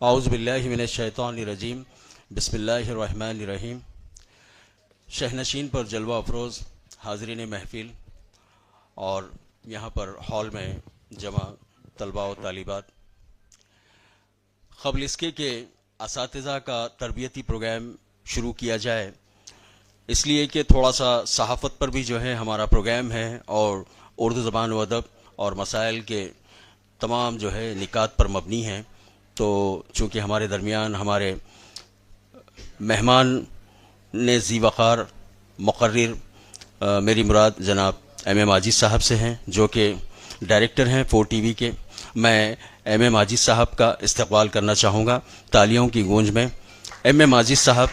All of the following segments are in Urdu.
اعوذ باللہ من الشیطان الرجیم بسم اللہ الرحمن الرحیم۔ شہنشین پر جلوہ افروز حاضرین محفل اور یہاں پر ہال میں جمع طلباء و طالبات، قبل اس کے کہ اساتذہ کا تربیتی پروگرام شروع کیا جائے، اس لیے کہ تھوڑا سا صحافت پر بھی جو ہے ہمارا پروگرام ہے اور اردو زبان و ادب اور مسائل کے تمام جو ہے نکات پر مبنی ہیں، تو چونکہ ہمارے درمیان ہمارے مہمان نے ذی وقار مقرر میری مراد جناب ایم اے ماجد صاحب سے ہیں، جو کہ ڈائریکٹر ہیں 4 ٹی وی کے۔ میں ایم اے ماجد صاحب کا استقبال کرنا چاہوں گا تالیوں کی گونج میں۔ ایم اے ماجد صاحب،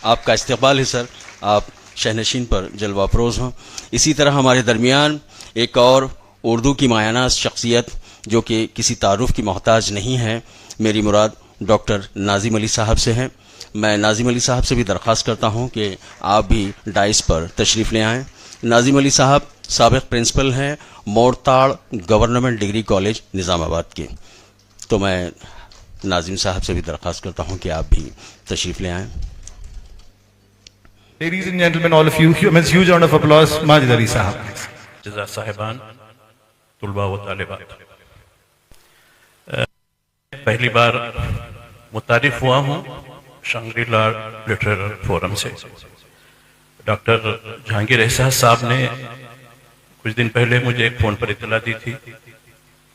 آپ کا استقبال ہے سر، آپ شہنشین پر جلوہ افروز ہوں۔ اسی طرح ہمارے درمیان ایک اور اردو کی مایہ شخصیت جو کہ کسی تعارف کی محتاج نہیں ہے، میری مراد ڈاکٹر ناظم علی صاحب سے ہیں۔ میں ناظم علی صاحب سے بھی درخواست کرتا ہوں کہ آپ بھی ڈائس پر تشریف لے آئیں۔ ناظم علی صاحب سابق پرنسپل ہیں مورتاڑ گورنمنٹ ڈگری کالج نظام آباد کے، تو میں ناظم صاحب سے بھی درخواست کرتا ہوں کہ آپ بھی تشریف لے آئیں۔ Ladies and gentlemen, all of you, huge round of applause, Majid Ali Sahab. جزا صاحبان، طلباء و طالبات، پہلی بار متعارف ہوا ہوں شانگری لا لٹریچر فورم سے۔ ڈاکٹر جہانگیر احساس صاحب نے کچھ دن پہلے مجھے ایک فون پر اطلاع دی تھی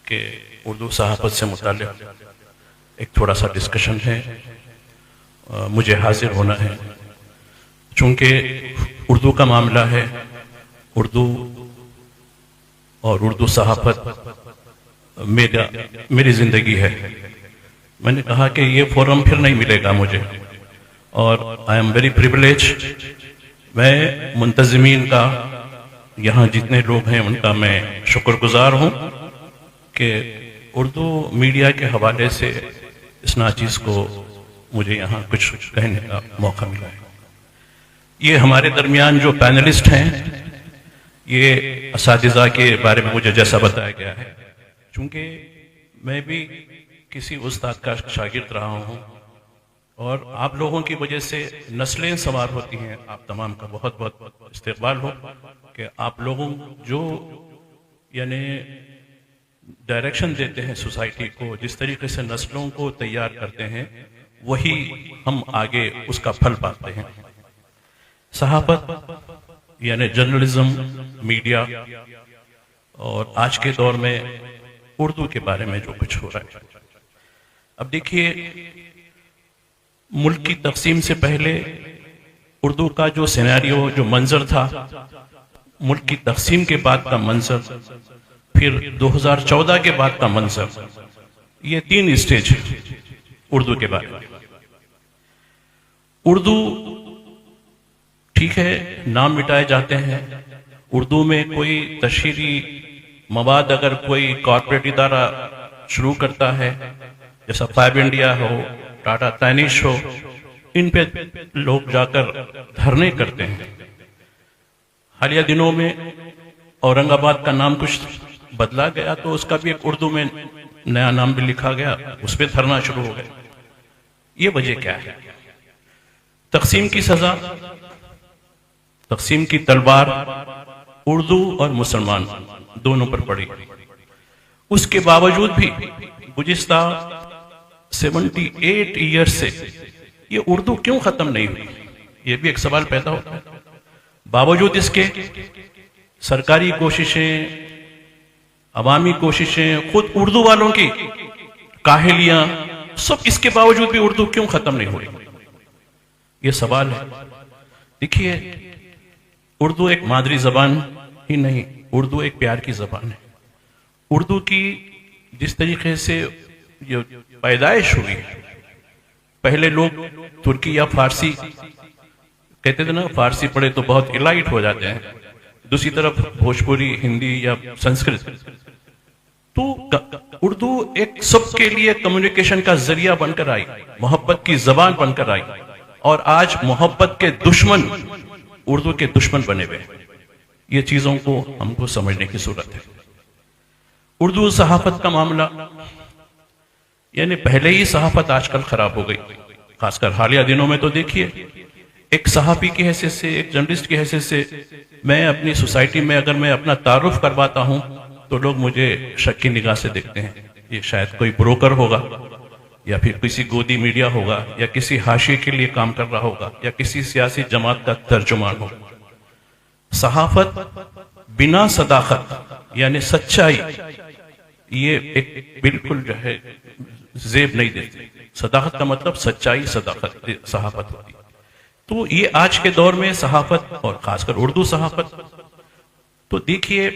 کہ اردو صحافت سے متعلق ایک تھوڑا سا ڈسکشن ہے، مجھے حاضر ہونا ہے۔ چونکہ اردو کا معاملہ ہے، اردو اور اردو صحافت میری زندگی ہے، میں نے کہا کہ یہ فورم پھر نہیں ملے گا مجھے، اور آئی ایم ویری پریویلیج۔ میں منتظمین کا، یہاں جتنے لوگ ہیں ان کا میں شکر گزار ہوں کہ اردو میڈیا کے حوالے سے اس ناچیز کو مجھے یہاں کچھ کہنے کا موقع ملا ہے۔ یہ ہمارے درمیان جو پینلسٹ ہیں، یہ اساتذہ کے بارے میں مجھے جیسا بتایا گیا ہے، چونکہ میں بھی کسی استاد کا شاگرد رہا ہوں اور آپ لوگوں کی وجہ سے نسلیں سوار ہوتی ہیں۔ آپ تمام کا بہت بہت استقبال ہو کہ آپ لوگوں جو یعنی ڈائریکشن دیتے ہیں سوسائٹی کو، جس طریقے سے نسلوں کو تیار کرتے ہیں، وہی ہم آگے اس کا پھل پاتے ہیں۔ صحافت یعنی جرنلزم، میڈیا، اور آج کے دور میں اردو کے بارے میں جو کچھ ہو رہا ہے، اب دیکھیے ملک کی تقسیم سے پہلے اردو کا جو سیناریو، جو منظر تھا، ملک کی تقسیم کے بعد کا منظر، پھر 2014 کے بعد کا منظر، یہ 3 اسٹیج اردو کے بارے میں۔ اردو ٹھیک ہے، نام مٹائے جاتے ہیں، اردو میں کوئی تشہیری مواد اگر کوئی کارپوریٹ ادارہ شروع کرتا ہے، جیسا 5 انڈیا ہو، ٹاٹا تینیش ہو، ان پہ لوگ جا کر دھرنے کرتے ہیں۔ حالیہ دنوں میں اورنگ آباد کا نام کچھ بدلا گیا تو اس کا بھی ایک اردو میں نیا نام بھی لکھا گیا، اس پہ دھرنا شروع ہو گیا۔ یہ وجہ کیا ہے؟ تقسیم کی سزا، تقسیم کی تلوار اردو اور مسلمان دونوں پر پڑی۔ اس کے باوجود بھی گزشتہ 78 ایئر سے یہ اردو کیوں ختم نہیں ہوئی؟ یہ بھی ایک سوال پیدا ہوتا ہے۔ باوجود اس کے سرکاری کوششیں، عوامی کوششیں، خود اردو والوں کی کاہلیاں، سب اس کے باوجود بھی اردو کیوں ختم نہیں ہوئی؟ یہ سوال ہے۔ دیکھیے، اردو ایک مادری زبان ہی نہیں، اردو ایک پیار کی زبان ہے۔ اردو کی جس طریقے سے یہ پیدائش ہوئی، پہلے لوگ ترکی یا فارسی کہتے تھے نا، فارسی پڑھے تو بہت الائٹ ہو جاتے ہیں، دوسری طرف بھوجپوری، ہندی یا سنسکرت، تو اردو ایک سب کے لیے کمیونیکیشن کا ذریعہ بن کر آئی، محبت کی زبان بن کر آئی، اور آج محبت کے دشمن اردو کے دشمن بنے ہوئے۔ یہ چیزوں کو ہم کو سمجھنے کی ضرورت ہے۔ اردو صحافت کا معاملہ، یعنی پہلے ہی صحافت آج کل خراب ہو گئی، خاص کر حالیہ دنوں میں تو دیکھیے، ایک صحافی کی حیثیت سے، ایک جرنلسٹ کی حیثیت سے میں اپنی سوسائٹی میں اگر میں اپنا تعارف کرواتا ہوں تو لوگ مجھے شک کی نگاہ سے دیکھتے ہیں، یہ شاید کوئی بروکر ہوگا یا پھر کسی گودی میڈیا ہوگا یا کسی حاشیے کے لیے کام کر رہا ہوگا یا کسی سیاسی جماعت کا ترجمان ہوگا۔ صحافت بنا صداقت یعنی سچائی، یہ ایک بالکل جو ہے زیب نہیں دیتی۔ صداقت کا مطلب سچائی، صداقت صحافت ہوتی ہے۔ تو یہ آج کے دور میں صحافت اور خاص کر اردو صحافت، تو دیکھیے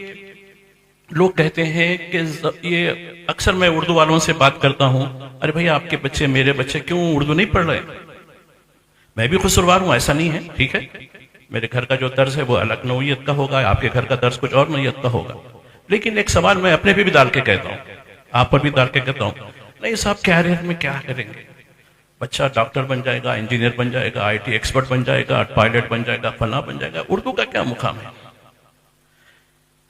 لوگ کہتے ہیں کہ یہ اکثر میں اردو والوں سے بات کرتا ہوں، ارے بھائی آپ کے بچے، میرے بچے کیوں اردو نہیں پڑھ رہے؟ میں بھی قصوروار ہوں، ایسا نہیں ہے، ٹھیک ہے، میرے گھر کا جو طرز ہے وہ الگ نوعیت کا ہوگا، آپ کے گھر کا طرز کچھ اور نوعیت کا ہوگا، لیکن ایک سوال میں اپنے پہ بھی ڈال کے کہتا ہوں، آپ پر بھی ڈال کے کہتا ہوں، نہیں صاحب کیریئر میں کیا کریں گے؟ بچہ ڈاکٹر بن جائے گا، انجینئر بن جائے گا، آئی ٹی ایکسپرٹ بن جائے گا، پائلٹ بن جائے گا، فلاں بن جائے گا، اردو کا کیا مقام ہے؟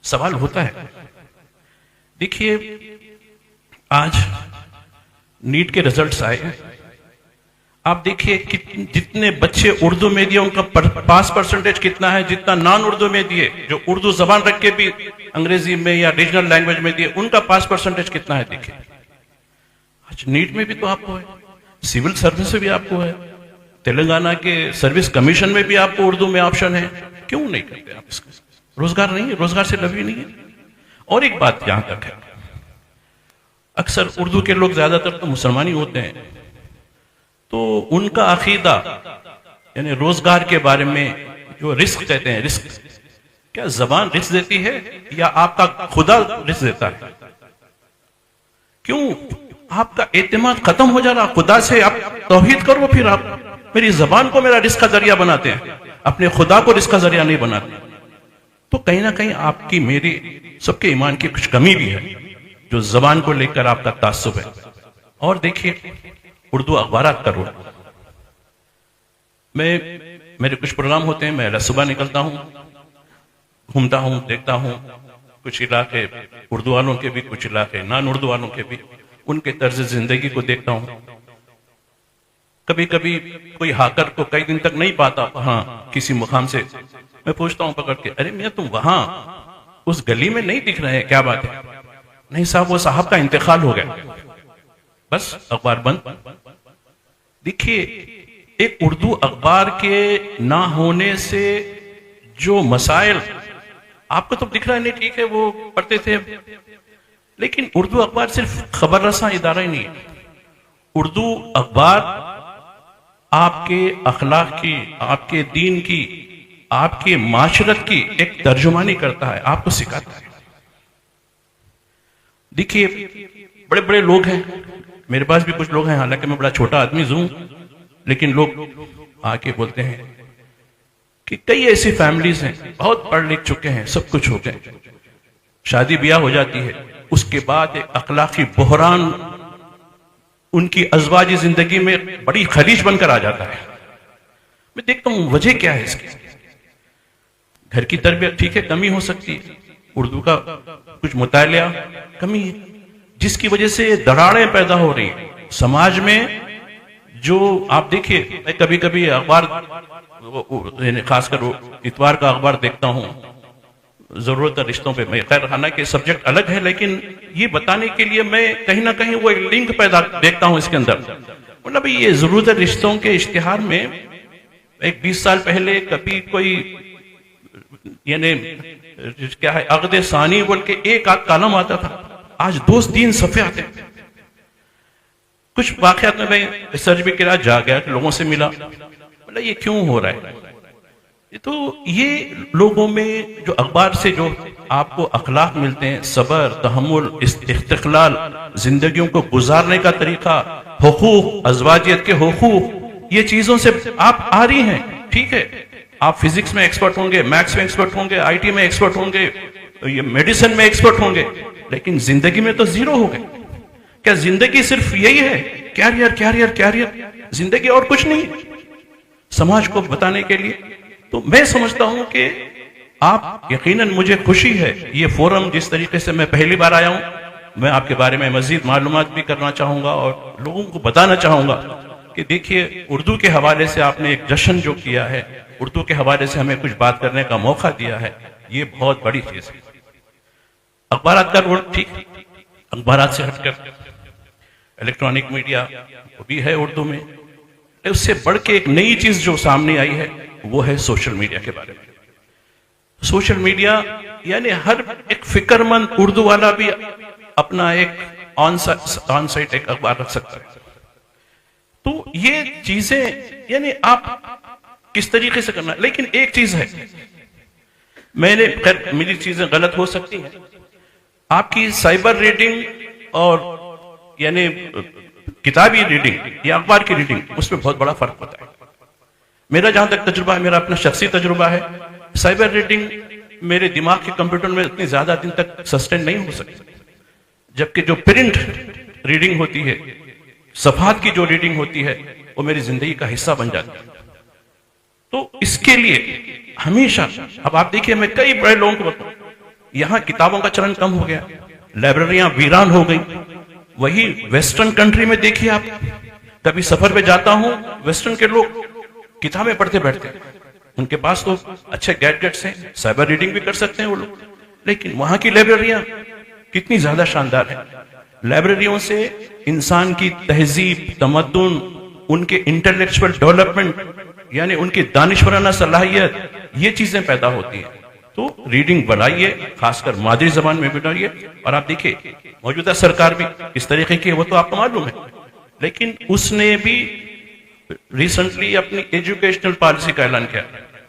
سوال ہوتا ہے۔ دیکھیے آج نیٹ کے رزلٹس آئے ہیں، آپ دیکھیے جتنے بچے اردو میں دیے ان کا پاس پرسنٹیج کتنا ہے، جتنا نان اردو میں دیے، جو اردو زبان رکھ کے بھی انگریزی میں یا ریجنل لینگویج میں دیے ان کا پاس پرسنٹیج کتنا ہے دیکھیے۔ آج نیٹ میں بھی تو آپ کو ہے، سول سروس میں بھی آپ کو ہے، تلنگانہ کے سروس کمیشن میں بھی آپ کو اردو میں آپشن ہے، کیوں نہیں کرتے آپ اس کا؟ روزگار نہیں ہے، روزگار سے لوی نہیں ہے۔ اور ایک بات یہاں تک ہے، اکثر اردو کے لوگ زیادہ تر تو مسلمان ہی ہوتے ہیں، تو ان کا عقیدہ یعنی روزگار کے بارے میں جو رزق کہتے ہیں، رزق کیا زبان رزق دیتی ہے یا آپ کا خدا رزق دیتا ہے؟ کیوں آپ کا اعتماد ختم ہو جا رہا؟ خدا سے آپ توحید کرو، پھر آپ میری زبان کو میرا رزق کا ذریعہ بناتے ہیں، اپنے خدا کو رزق کا ذریعہ نہیں بناتے۔ تو کہیں نہ کہیں آپ کی، میری، سب کے ایمان کی کچھ کمی بھی ہے جو زبان کو لے کر آپ کا تعصب ہے۔ اور دیکھیے اردو اخبارات کا رول، میرے کچھ پروگرام ہوتے ہیں، میں صبح نکلتا ہوں، گھومتا ہوں، دیکھتا ہوں، کچھ علاقے اردو والوں کے بھی، کچھ علاقے نان اردو والوں کے بھی، ان کے طرز زندگی کو دیکھتا ہوں۔ کبھی کبھی کوئی ہاکر کو کئی دن تک نہیں پاتا، ہاں کسی مقام سے میں پوچھتا ہوں پکڑ کے، ارے میاں تم وہاں اس گلی میں نہیں دکھ رہے ہیں، کیا بات ہے؟ نہیں صاحب وہ صاحب کا انتقال ہو گیا، بس اخبار بند۔ دیکھیے ایک اردو اخبار کے نہ ہونے سے جو مسائل آپ کو تو دکھ رہا ہے، نہیں ٹھیک ہے وہ پڑھتے تھے، لیکن اردو اخبار صرف خبر رساں ادارہ ہی نہیں ہے، اردو اخبار آپ کے اخلاق کی، آپ کے دین کی، آپ کے معاشرت کی ایک ترجمانی کرتا ہے، آپ کو سکھاتا ہے۔ دیکھیے بڑے بڑے لوگ ہیں، میرے پاس بھی کچھ لوگ ہیں، حالانکہ میں بڑا چھوٹا آدمی ہوں، لیکن لوگ آ کے بولتے ہیں کہ کئی ایسی فیملیز ہیں بہت پڑھ لکھ چکے ہیں، سب کچھ ہو گئے، شادی بیاہ ہو جاتی ہے، اس کے بعد ایک اخلاقی بحران ان کی ازواجی زندگی میں بڑی خلیج بن کر آ جاتا ہے۔ میں دیکھتا ہوں وجہ کیا ہے اس کی؟ گھر کی تربیت ٹھیک ہے، کمی ہو سکتی ہے، اردو کا کچھ مطالعہ کمی ہے، جس کی وجہ سے دراڑیں پیدا ہو رہی ہیں سماج میں۔ جو آپ دیکھیے میں کبھی کبھی اخبار، خاص کر اتوار کا اخبار دیکھتا ہوں، ضرورت رشتوں پہ، میں خیر حالانکہ سبجیکٹ الگ ہے، لیکن یہ بتانے کے لیے میں کہیں نہ کہیں وہ لنک پیدا دیکھتا ہوں اس کے اندر۔ مطلب یہ ضرورت رشتوں کے اشتہار میں ایک 20 سال پہلے کبھی کوئی یعنی کیا ہے عقد ثانی بول کے ایک آدھ کالم آتا تھا، آج 2-3 صفحے آتے ہیں۔ کچھ واقعات میں ریسرچ بھی کرا، جا گیا کہ لوگوں سے ملا، مطلب یہ کیوں ہو رہا ہے؟ تو یہ لوگوں میں جو اخبار سے جو آپ کو اخلاق ملتے ہیں، صبر، تحمل، استقلال، زندگیوں کو گزارنے کا طریقہ، حقوق، ازواجیت کے حقوق، یہ چیزوں سے آپ آ رہی ہیں، ٹھیک ہے، آپ فزکس میں ایکسپرٹ ہوں گے، میتھس میں ایکسپرٹ ہوں گے، آئی ٹی میں ایکسپرٹ ہوں گے، یہ میڈیسن میں ایکسپرٹ ہوں گے، لیکن زندگی میں تو زیرو ہو گئے۔ کیا زندگی صرف یہی ہے؟ کیریئر کیریئر کیریئر، زندگی اور کچھ نہیں سماج کو بتانے کے لیے؟ تو میں سمجھتا ہوں کہ آپ یقیناً، مجھے خوشی ہے یہ فورم جس طریقے سے میں پہلی بار آیا ہوں، میں آپ کے بارے میں مزید معلومات بھی کرنا چاہوں گا اور لوگوں کو بتانا چاہوں گا کہ دیکھیے اردو کے حوالے سے آپ نے ایک جشن جو کیا ہے، اردو کے حوالے سے ہمیں کچھ بات کرنے کا موقع دیا ہے، یہ بہت بڑی چیز ہے۔ اخبارات کا رول ٹھیک، اخبارات سے ہٹ کر الیکٹرانک میڈیا بھی ہے اردو میں، اس سے بڑھ کے ایک نئی چیز جو سامنے آئی ہے وہ ہے سوشل میڈیا کے بارے میں۔ سوشل میڈیا یعنی ہر ایک فکر مند اردو والا بھی اپنا ایک آن سائٹ ایک اخبار رکھ سکتا ہے۔ تو یہ چیزیں یعنی آپ کس طریقے سے کرنا ہے، لیکن ایک چیز ہے، میں نے میری چیزیں غلط ہو سکتی ہیں، آپ کی سائبر ریڈنگ اور یعنی کتابی ریڈنگ یا اخبار کی ریڈنگ اس میں بہت بڑا فرق ہوتا ہے۔ میرا جہاں تک تجربہ ہے، میرا اپنا شخصی تجربہ ہے، سائبر ریڈنگ میرے دماغ کے کمپیوٹر میں اتنی زیادہ دن تک سسٹین نہیں ہو سکتی، جبکہ جو پرنٹ ریڈنگ ہوتی ہے، صفحات کی جو ریڈنگ ہوتی ہے، وہ میری زندگی کا حصہ بن جاتی ہے۔ تو اس کے لیے ہمیشہ اب آپ دیکھیے، میں کئی بڑے لوگوں کو بتاؤں، یہاں کتابوں کا چلن کم ہو گیا، لائبریریاں ویران ہو گئی۔ وہی ویسٹرن کنٹری میں دیکھیے آپ، کبھی سفر پہ جاتا ہوں، ویسٹرن کے لوگ کتابیں پڑھتے بیٹھتے ہیں، ان کے پاس تو اچھے گیڈجٹس ہیں، سائبر ریڈنگ بھی کر سکتے ہیں وہ لوگ، لیکن وہاں کی لائبریریاں کتنی زیادہ شاندار ہیں۔ لائبریریوں سے انسان کی تہذیب، تمدن، ان کے انٹلیکچوئل ڈیولپمنٹ یعنی ان کی دانشورانہ صلاحیت، یہ چیزیں پیدا ہوتی ہیں۔ تو ریڈنگ بڑھائیے، خاص کر مادری زبان میں بڑھائیے۔ اور آپ دیکھیے موجودہ سرکار بھی اس طریقے کی، وہ تو آپ کو معلوم ہے، لیکن اس نے بھی ریسنٹلی اپنی ایجوکیشنل پالیسی کا اعلان کیا۔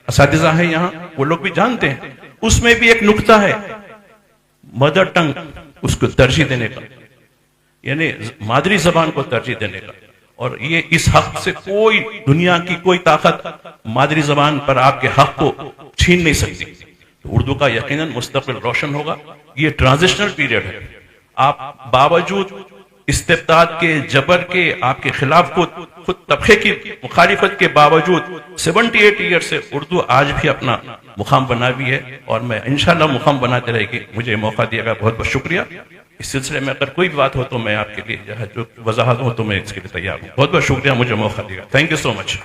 اساتذہ ہیں یہاں، وہ لوگ بھی جانتے ہیں، اس میں بھی ایک نقطہ ہے مدر ٹنگ اس کو ترجیح دینے کا، یعنی مادری زبان کو ترجیح دینے کا۔ اور یہ اس حق سے کوئی دنیا کی کوئی طاقت مادری زبان پر آپ کے حق کو چھین نہیں سکتی۔ تو اردو کا یقیناً مستقبل روشن ہوگا۔ یہ ٹرانزیشنل پیریڈ ہے، آپ باوجود استبداد کے، جبر کے، آپ کے خلاف خود طبقے کی مخالفت کے باوجود 78 ایئر سے اردو آج بھی اپنا مقام بنا بھی ہے، اور میں انشاءاللہ مقام بناتے رہے گی۔ مجھے موقع دیا گا، بہت بہت شکریہ۔ اس سلسلے میں اگر کوئی بات ہو تو میں آپ کے لیے جو وضاحت ہو تو میں اس کے لیے تیار ہوں۔ بہت بہت شکریہ، مجھے موقع دیا۔ Thank you so much.